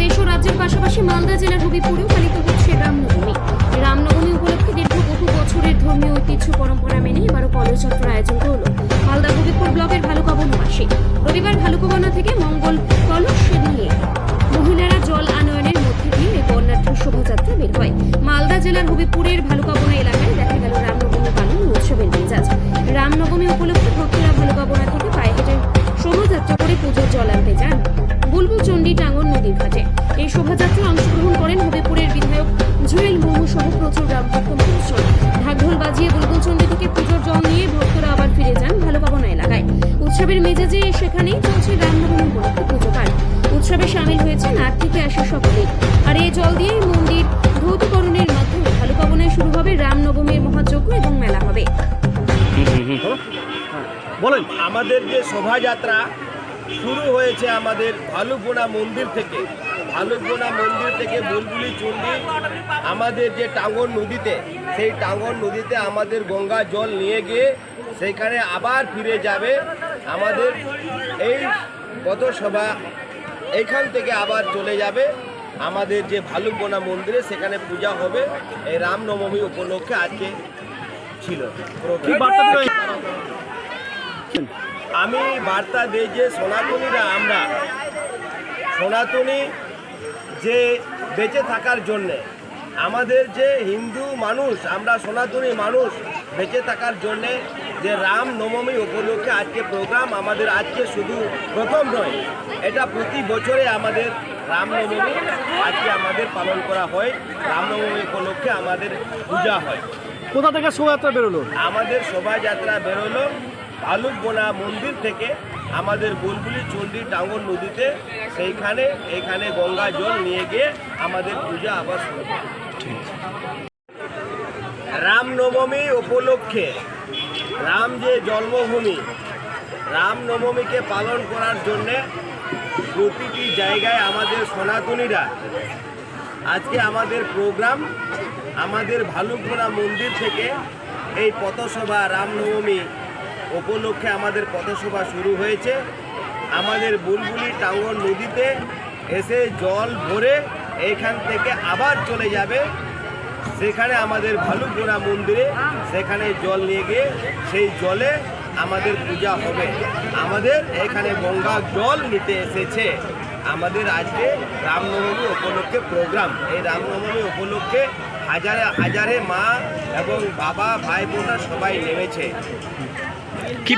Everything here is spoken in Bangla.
দেশ ও রাজ্যের পাশাপাশি মালদা জেলার হবিপুরেও পালিত হচ্ছে রামনবমী। রামনবমী উপলক্ষে দীর্ঘ বহু বছরের ধর্মীয় ঐতিহ্য পরম্পরা মেনে এবারও কলসযাত্রার আয়োজন হলো মালদা হবিপুর ব্লকের ভালুকাবন নিবাসী। রবিবার ভালুকাবনা থেকে মঙ্গল কলস নিয়ে মহিলারা জল আনয়নের মধ্যে দিয়ে এই বর্ণাঢ্য শোভাযাত্রা বের হয়। মালদা জেলার হবিপুরের ভালুকাবনা এলাকায় দেখা গেল রামনবমী পালন উৎসবের মেজাজ। রামনবমী উপলক্ষে ভক্তরা ভালুকাবনা থেকে পায়ে হেঁটে শোভাযাত্রা করে পুজোর জল আনতে যান বুলবুল চণ্ডী টাঙ্গন নদীর ঘাটে। এই শোভাযাত্রায় অংশগ্রহণ করেন হবিপুরের বিধায়ক জুয়েল মুর্মু সহ প্রচুর রামভক্ত মানুষজন। ঢাকঢোল বাজিয়ে বুলবুল চণ্ডী থেকে পুজোর জল নিয়ে ভক্তরা আবার ফিরে যান ভালুকাবনা এলাকায়। উৎসবের মেজাজে সেখানেই চলছে রামনবমী উপলক্ষে পুজো পাঠ। উৎসবে সামিল হয়েছেন 8 থেকে 80 সকলে। আর এই জল দিয়েই মন্দির ধৌতকরণের মাধ্যমে ভালুকাবনায় শুরু হবে রামনবমীর মহাযজ্ঞ এবং মেলা হবে। বলেন, আমাদের যে শোভাযাত্রা শুরু হয়েছে আমাদের ভালুকবোনা মন্দির থেকে, ভালুকবোনা মন্দির থেকে বুলবুলি চণ্ডী আমাদের যে টাঙ্গন নদীতে, সেই টাঙ্গন নদীতে আমাদের গঙ্গা জল নিয়ে গিয়ে সেইখানে আবার ফিরে যাবে। আমাদের এই পথসভা এইখান থেকে আবার চলে যাবে আমাদের যে ভালুকবোনা মন্দিরে, সেখানে পূজা হবে। এই রামনবমী উপলক্ষে আজকে ছিল। আমি বার্তা দিই যে সনাতনীরা, আমরা সনাতনী যে বেঁচে থাকার জন্যে, আমাদের যে হিন্দু মানুষ, আমরা সনাতনী মানুষ বেঁচে থাকার জন্যে যে রামনবমী উপলক্ষে আজকে প্রোগ্রাম আমাদের, আজকে শুধু প্রথম নয়, এটা প্রতি বছরে আমাদের রামনবমী আজকে আমাদের পালন করা হয়। রামনবমী উপলক্ষে আমাদের পূজা হয়। কোথা থেকে শোভাযাত্রা বেরোলো? আমাদের শোভাযাত্রা বেরোলো ভালুকবোনা মন্দির থেকে আমাদের বুলবুলি চণ্ডী টাঙ্গন নদীতে, সেইখানে এখানে গঙ্গা জল নিয়ে গিয়ে আমাদের পূজা আবার শুরু হয়। রামনবমী উপলক্ষে, রাম যে জন্মভূমি, রামনবমীকে পালন করার জন্যে প্রতিটি জায়গায় আমাদের সনাতনীরা আজকে আমাদের প্রোগ্রাম, আমাদের ভালুকবোনা মন্দির থেকে এই পথসভা রামনবমী উপলক্ষে আমাদের পথসভা শুরু হয়েছে। আমাদের বুলবুলি টাঙ্গন নদীতে এসে জল ভরে এইখান থেকে আবার চলে যাবে সেখানে আমাদের ভালুকবোনা মন্দিরে, সেখানে জল নিয়ে গিয়ে সেই জলে আমাদের পূজা হবে। আমাদের এখানে গঙ্গা জল নিতে এসেছে আমাদের আজকে রামনবমী উপলক্ষে প্রোগ্রাম। এই রামনবমী উপলক্ষে হাজারে হাজারে মা এবং বাবা, ভাই বোনরা সবাই নেমেছে। কি